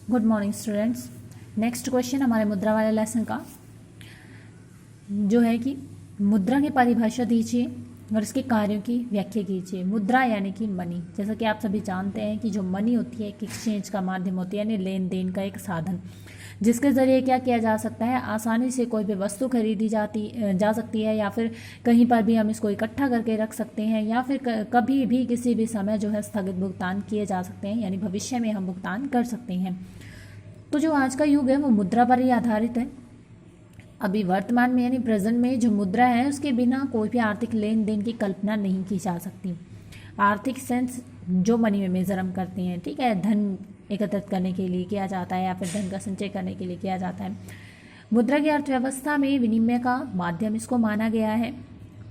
Good morning students. Next question हमारे मुद्रा वाले लेसन का जो है कि मुद्रा की परिभाषा दीजिए और इसके कार्यों की व्याख्या कीजिए। मुद्रा यानी कि मनी, जैसा कि आप सभी जानते हैं कि जो मनी होती है एक एक्सचेंज का माध्यम होती है, यानी लेन देन का एक साधन, जिसके ज़रिए क्या किया जा सकता है, आसानी से कोई भी वस्तु खरीदी जा सकती है, या फिर कहीं पर भी हम इसको इकट्ठा करके रख सकते हैं, या फिर कभी भी किसी भी समय जो है स्थगित भुगतान किए जा सकते हैं, यानी भविष्य में हम भुगतान कर सकते हैं। तो जो आज का युग है वो मुद्रा पर ही आधारित है। अभी वर्तमान में यानी प्रेजेंट में जो मुद्रा है उसके बिना कोई भी आर्थिक लेन देन की कल्पना नहीं की जा सकती। आर्थिक सेंस जो मनी में मेजर हम करते हैं, ठीक है, धन एकत्रित करने के लिए किया जाता है या फिर धन का संचय करने के लिए किया जाता है। मुद्रा की अर्थव्यवस्था में विनिमय का माध्यम इसको माना गया है,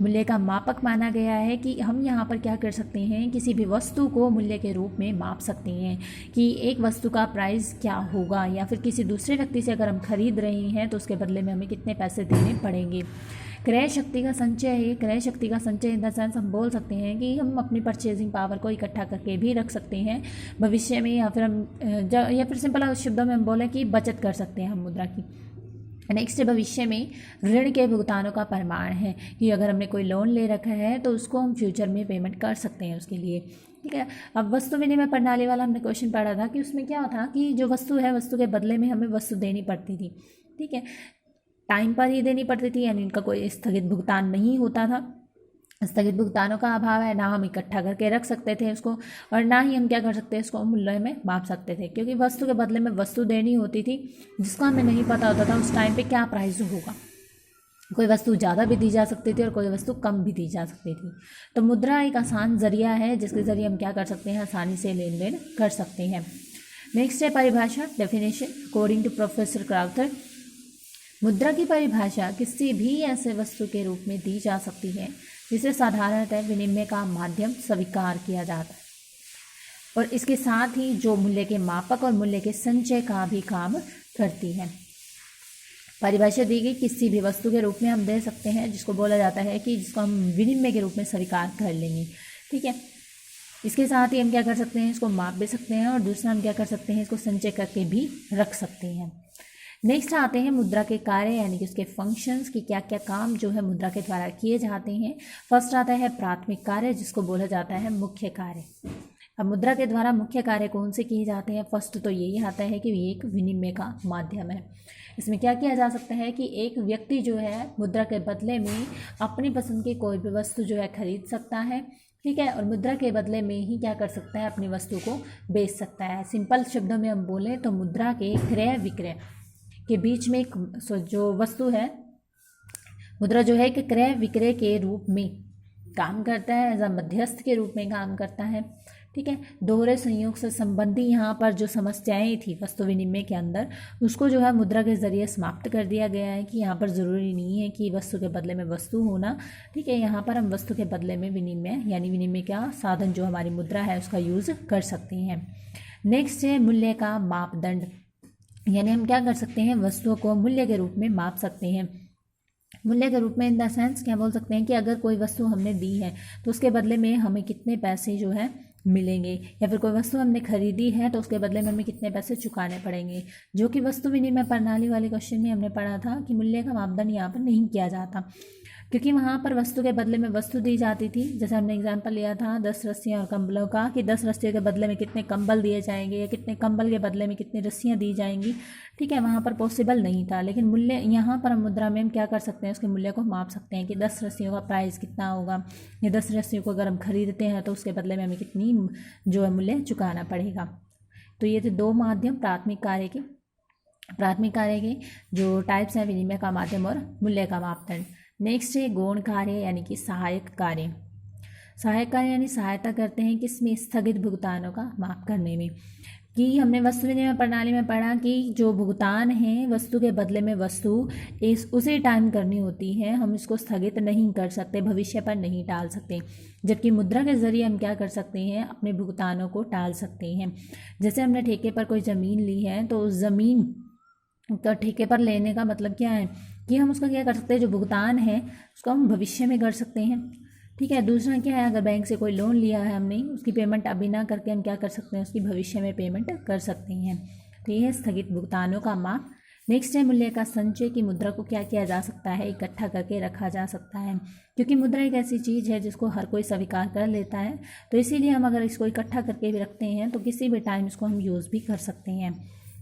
मूल्य का मापक माना गया है कि हम यहाँ पर क्या कर सकते हैं, किसी भी वस्तु को मूल्य के रूप में माप सकते हैं कि एक वस्तु का प्राइस क्या होगा, या फिर किसी दूसरे व्यक्ति से अगर हम खरीद रहे हैं तो उसके बदले में हमें कितने पैसे देने पड़ेंगे। क्रय शक्ति का संचय है। क्रय शक्ति का संचय इन द सेंस हम बोल सकते हैं कि हम अपनी परचेजिंग पावर को इकट्ठा करके भी रख सकते हैं भविष्य में, या फिर सिंपल शब्दों में हम बोलें कि बचत कर सकते हैं हम मुद्रा की। नेक्स्ट भविष्य में ऋण के भुगतानों का प्रमाण है कि अगर हमने कोई लोन ले रखा है तो उसको हम फ्यूचर में पेमेंट कर सकते हैं उसके लिए, ठीक है। अब वस्तु विनिमय प्रणाली वाला हमने क्वेश्चन पढ़ा था कि उसमें क्या था कि जो वस्तु है वस्तु के बदले में हमें वस्तु देनी पड़ती थी, ठीक है, टाइम पर ही देनी पड़ती थी, यानी इनका कोई स्थगित भुगतान नहीं होता था। स्थगित भुगतानों का अभाव है, ना हम इकट्ठा करके रख सकते थे उसको, और ना ही हम क्या कर सकते हैं इसको मूल्य में माप सकते थे, क्योंकि वस्तु के बदले में वस्तु देनी होती थी जिसका हमें नहीं पता होता था उस टाइम पे क्या प्राइस होगा। कोई वस्तु ज़्यादा भी दी जा सकती थी और कोई वस्तु कम भी दी जा सकती थी। तो मुद्रा एक आसान जरिया है जिसके ज़रिए हम क्या कर सकते हैं, आसानी से लेन देन कर सकते हैं। नेक्स्ट है परिभाषा, definition. According to professor Crowther, मुद्रा की परिभाषा किसी भी ऐसे वस्तु के रूप में दी जा सकती है जिसे साधारणतः विनिमय का माध्यम स्वीकार किया जाता है, और इसके साथ ही जो मूल्य के मापक और मूल्य के संचय का भी काम करती है। परिभाषा दी गई किसी भी वस्तु के रूप में हम दे सकते हैं जिसको बोला जाता है कि जिसको हम विनिमय के रूप में स्वीकार कर लेंगे, ठीक है। इसके साथ ही हम क्या कर सकते हैं, इसको माप भी सकते हैं, और दूसरा हम क्या कर सकते हैं, इसको संचय करके भी रख सकते हैं। नेक्स्ट आते हैं मुद्रा के कार्य, यानी कि उसके फंक्शंस की क्या क्या काम जो है मुद्रा के द्वारा किए जाते हैं। फर्स्ट आता है प्राथमिक कार्य, जिसको बोला जाता है मुख्य कार्य। अब मुद्रा के द्वारा मुख्य कार्य कौन से किए जाते हैं, फर्स्ट तो यही आता है कि ये एक विनिमय का माध्यम है। इसमें क्या किया जा सकता है कि एक व्यक्ति जो है मुद्रा के बदले में अपनी पसंद की कोई भी वस्तु जो है खरीद सकता है, ठीक है, और मुद्रा के बदले में ही क्या कर सकता है, अपनी वस्तु को बेच सकता है। सिंपल शब्दों में हम बोलें तो मुद्रा के क्रय विक्रय के बीच में जो वस्तु है, मुद्रा जो है कि क्रय विक्रय के रूप में काम करता है, एज अ मध्यस्थ के रूप में काम करता है, ठीक है। दोहरे संयोग से संबंधी यहाँ पर जो समस्याएं थी वस्तु विनिमय के अंदर, उसको जो है मुद्रा के जरिए समाप्त कर दिया गया है कि यहाँ पर ज़रूरी नहीं है कि वस्तु के बदले में वस्तु होना, ठीक है। यहाँ पर हम वस्तु के बदले में विनिमय यानी विनिमय का साधन जो हमारी मुद्रा है उसका यूज़ कर सकते हैं। नेक्स्ट है मूल्य का मापदंड, यानी हम क्या कर सकते हैं, वस्तुओं को मूल्य के रूप में माप सकते हैं। मूल्य के रूप में इन द सेंस क्या बोल सकते हैं कि अगर कोई वस्तु हमने दी है तो उसके बदले में हमें कितने पैसे जो है मिलेंगे, या फिर कोई वस्तु हमने खरीदी है तो उसके बदले में हमें कितने पैसे चुकाने पड़ेंगे, जो कि वस्तु विनिमय प्रणाली वाले क्वेश्चन में हमने पढ़ा था कि मूल्य का मापदंड यहाँ पर नहीं किया जाता, क्योंकि वहाँ पर वस्तु के बदले में वस्तु दी जाती थी। जैसे हमने एग्जांपल लिया था 10 रस्सियाँ और कंबलों का, कि 10 रस्सियों के बदले में कितने कंबल दिए जाएंगे, या कितने कंबल के बदले में कितनी रस्सियाँ दी जाएंगी, ठीक है, वहाँ पर पॉसिबल नहीं था। लेकिन मूल्य यहाँ पर हम मुद्रा में हम क्या कर सकते हैं, उसके मूल्य को माप सकते हैं कि 10 रस्सियों का प्राइस कितना होगा, या 10 रस्सियों को अगर हम खरीदते हैं तो उसके बदले में हमें कितनी जो है मूल्य चुकाना पड़ेगा। तो ये थे दो माध्यम प्राथमिक कार्य के जो टाइप्स हैं, विनिमय का माध्यम और मूल्य का मापदंड। नेक्स्ट है गौण कार्य, यानी कि सहायक कार्य। सहायक कार्य यानी सहायता करते हैं किसमें, स्थगित भुगतानों का माप करने में। कि हमने वस्तु विनिमय प्रणाली में पढ़ा कि जो भुगतान है वस्तु के बदले में वस्तु उसी टाइम करनी होती है, हम इसको स्थगित नहीं कर सकते, भविष्य पर नहीं टाल सकते। जबकि मुद्रा के जरिए हम क्या कर सकते हैं, अपने भुगतानों को टाल सकते हैं। जैसे हमने ठेके पर कोई ज़मीन ली है तो उस ज़मीन का ठेके पर लेने का मतलब क्या है कि हम उसका क्या कर सकते हैं, जो भुगतान है उसको हम भविष्य में कर सकते हैं, ठीक है। दूसरा क्या है, अगर बैंक से कोई लोन लिया है हमने, उसकी पेमेंट अभी ना करके हम क्या कर सकते हैं, उसकी भविष्य में पेमेंट कर सकते हैं। तो ये है स्थगित भुगतानों का माप। नेक्स्ट है मूल्य का संचय, कि मुद्रा को क्या किया जा सकता है, इकट्ठा करके रखा जा सकता है, क्योंकि मुद्रा एक ऐसी चीज़ है जिसको हर कोई स्वीकार कर लेता है, तो इसीलिए हम अगर इसको इकट्ठा करके भी रखते हैं तो किसी भी टाइम इसको हम यूज़ भी कर सकते हैं।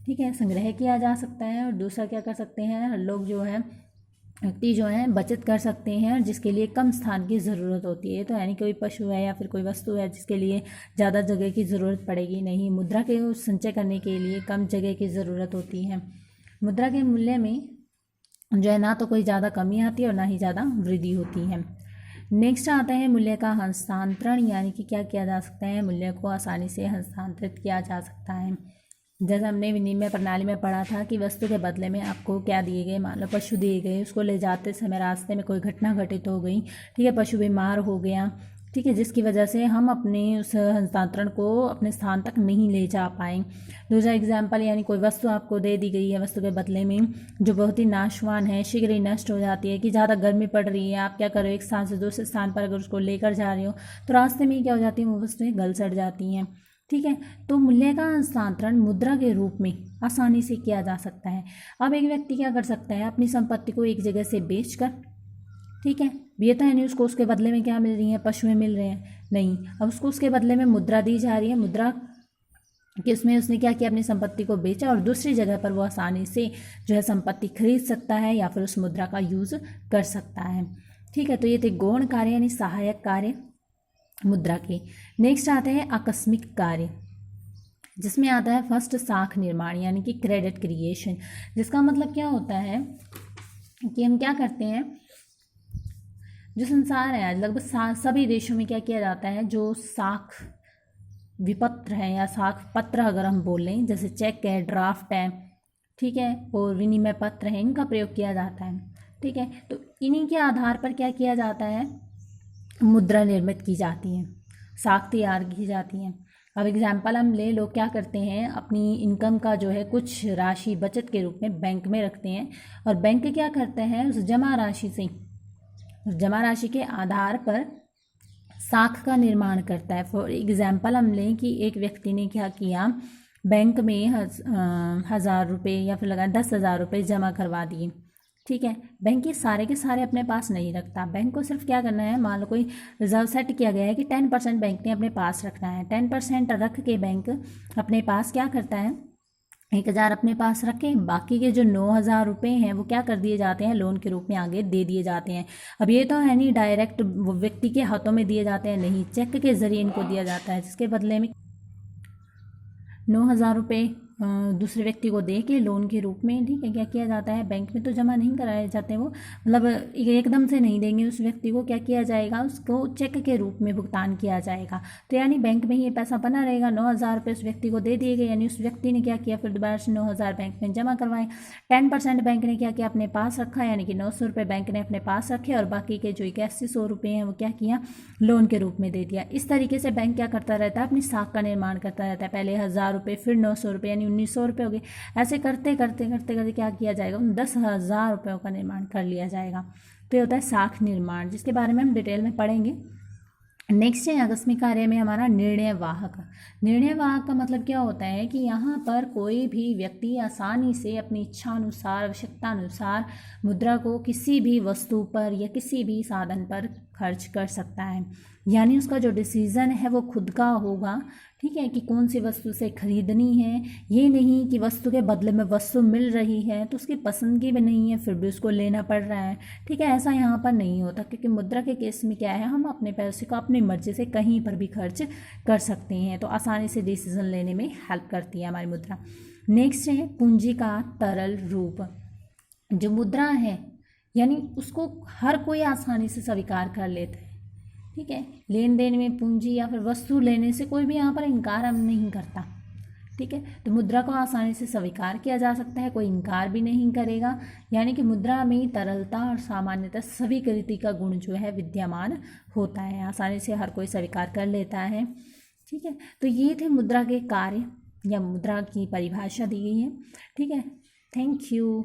ठीक है, संग्रह किया जा सकता है। और दूसरा क्या कर सकते हैं, लोग जो है व्यक्ति जो है बचत कर सकते हैं, जिसके लिए कम स्थान की ज़रूरत होती है। तो यानी कोई पशु है या फिर कोई वस्तु है जिसके लिए ज़्यादा जगह की ज़रूरत पड़ेगी नहीं, मुद्रा के संचय करने के लिए कम जगह की ज़रूरत होती है। मुद्रा के मूल्य में जो है ना तो कोई ज़्यादा कमी आती है और ना ही ज़्यादा वृद्धि होती है। नेक्स्ट आता है मूल्य का हस्तांतरण, यानी कि क्या किया जा सकता है, मूल्य को आसानी से हस्तांतरित किया जा सकता है। जैसे हमने विनिमय प्रणाली में पढ़ा था कि वस्तु के बदले में आपको क्या दिए गए, मान लो पशु दिए गए, उसको ले जाते समय रास्ते में कोई घटना घटित हो गई, ठीक है, पशु बीमार हो गया, ठीक है, जिसकी वजह से हम अपने उस हस्तांतरण को अपने स्थान तक नहीं ले जा पाए। दूसरा एग्जाम्पल, यानी कोई वस्तु आपको दे दी गई है वस्तु के बदले में जो बहुत ही नाशवान है, शीघ्र ही नष्ट हो जाती है, कि ज़्यादा गर्मी पड़ रही है, आप क्या करो, एक स्थान से दूसरे स्थान पर अगर उसको लेकर जा रहे हो तो रास्ते में क्या हो जाती है, वो वस्तुएं गल सड़ जाती हैं। ठीक है, तो मूल्य का हस्तांतरण मुद्रा के रूप में आसानी से किया जा सकता है। अब एक व्यक्ति क्या कर सकता है, अपनी संपत्ति को एक जगह से बेचकर, ठीक है, ये तो है नहीं उसको उसके बदले में क्या मिल रही है, पशुएं मिल रहे हैं, नहीं, अब उसको उसके बदले में मुद्रा दी जा रही है। मुद्रा कि उसमें उसने क्या किया, अपनी संपत्ति को बेचा और दूसरी जगह पर वो आसानी से जो है संपत्ति खरीद सकता है या फिर उस मुद्रा का यूज़ कर सकता है। ठीक है, तो ये थे गौण कार्य यानी सहायक कार्य मुद्रा के। नेक्स्ट आते हैं आकस्मिक कार्य, जिसमें आता है फर्स्ट साख निर्माण यानी कि क्रेडिट क्रिएशन, जिसका मतलब क्या होता है कि हम क्या करते हैं, जो संसार है आज लगभग सभी देशों में क्या किया जाता है, जो साख विपत्र है या साख पत्र अगर हम बोलें, जैसे चेक है, ड्राफ्ट है, ठीक है, और विनिमय पत्र है, इनका प्रयोग किया जाता है। ठीक है, तो इन्हीं के आधार पर क्या किया जाता है, मुद्रा निर्मित की जाती है, साख तैयार की जाती है। अब एग्जाम्पल हम ले लो, क्या करते हैं, अपनी इनकम का जो है कुछ राशि बचत के रूप में बैंक में रखते हैं और बैंक क्या करते हैं, उस जमा राशि से, उस जमा राशि के आधार पर साख का निर्माण करता है। फॉर एग्जाम्पल हम लें कि एक व्यक्ति ने क्या किया, बैंक में 1000 रुपये या फिर लगा 10,000 रुपये जमा करवा दिए। ठीक है, बैंक ये सारे के सारे अपने पास नहीं रखता, बैंक को सिर्फ क्या करना है, मान लो कोई रिजर्व सेट किया गया है कि 10% बैंक ने अपने पास रखना है, 10% रख के बैंक अपने पास क्या करता है, 1,000 अपने पास रखे, बाकी के जो 9,000 रुपये हैं वो क्या कर दिए जाते हैं, लोन के रूप में आगे दे दिए जाते हैं। अब ये तो है नहीं डायरेक्ट वो व्यक्ति के हाथों में दिए जाते हैं, नहीं, चेक के जरिए इनको दिया जाता है, जिसके बदले में 9,000 रुपये दूसरे व्यक्ति को दे के लोन के रूप में, ठीक है, क्या किया जाता है, बैंक में तो जमा नहीं कराए जाते, वो मतलब एकदम से नहीं देंगे उस व्यक्ति को, क्या किया जाएगा, उसको चेक के रूप में भुगतान किया जाएगा। तो यानी बैंक में ही ये पैसा बना रहेगा, 9,000 रुपये उस व्यक्ति को दे दिए गए, यानी उस व्यक्ति ने क्या किया, फिर दोबारा से 9,000 बैंक में जमा करवाए, 10% बैंक ने क्या किया, अपने पास रखा, यानी कि 900 रुपये बैंक ने अपने पास रखे और बाकी के जो 8100 रुपये हैं वो क्या किया, लोन के रूप में दे दिया। इस तरीके से बैंक क्या करता रहता है, अपनी साख का निर्माण करता रहता है, पहले 1000 रुपये, फिर 900 रुपये, यानी 1900 रुपये हो गए, ऐसे करते करते करते करते क्या किया जाएगा, 10,000 रुपयों का निर्माण कर लिया जाएगा। तो ये होता है साख निर्माण, जिसके बारे में हम डिटेल में पढ़ेंगे। नेक्स्ट है आकस्मिक कार्य में हमारा निर्णय वाहक। निर्णय वाहक का मतलब क्या होता है कि यहाँ पर कोई भी व्यक्ति आसानी से अपनी इच्छा अनुसार, आवश्यकता अनुसार मुद्रा को किसी भी वस्तु पर या किसी भी साधन पर खर्च कर सकता है, यानी उसका जो डिसीज़न है वो खुद का होगा। ठीक है, कि कौन सी वस्तु से खरीदनी है, ये नहीं कि वस्तु के बदले में वस्तु मिल रही है तो उसकी पसंद की भी नहीं है फिर भी उसको लेना पड़ रहा है। ठीक है, ऐसा यहाँ पर नहीं होता, क्योंकि मुद्रा के केस में क्या है, हम अपने पैसे को अपनी मर्जी से कहीं पर भी खर्च कर सकते हैं, तो आसानी से डिसीजन लेने में हेल्प करती है हमारी मुद्रा। नेक्स्ट है पूंजी का तरल रूप। जो मुद्रा है यानी उसको हर कोई आसानी से स्वीकार कर लेता है। ठीक है, लेन देन में पूंजी या फिर वस्तु लेने से कोई भी यहाँ पर इनकार हम नहीं करता। ठीक है, तो मुद्रा को आसानी से स्वीकार किया जा सकता है, कोई इनकार भी नहीं करेगा, यानी कि मुद्रा में तरलता और सामान्यतः स्वीकृति का गुण जो है विद्यमान होता है, आसानी से हर कोई स्वीकार कर लेता है। ठीक है, तो ये थे मुद्रा के कार्य या मुद्रा की परिभाषा दी गई है। ठीक है, थैंक यू।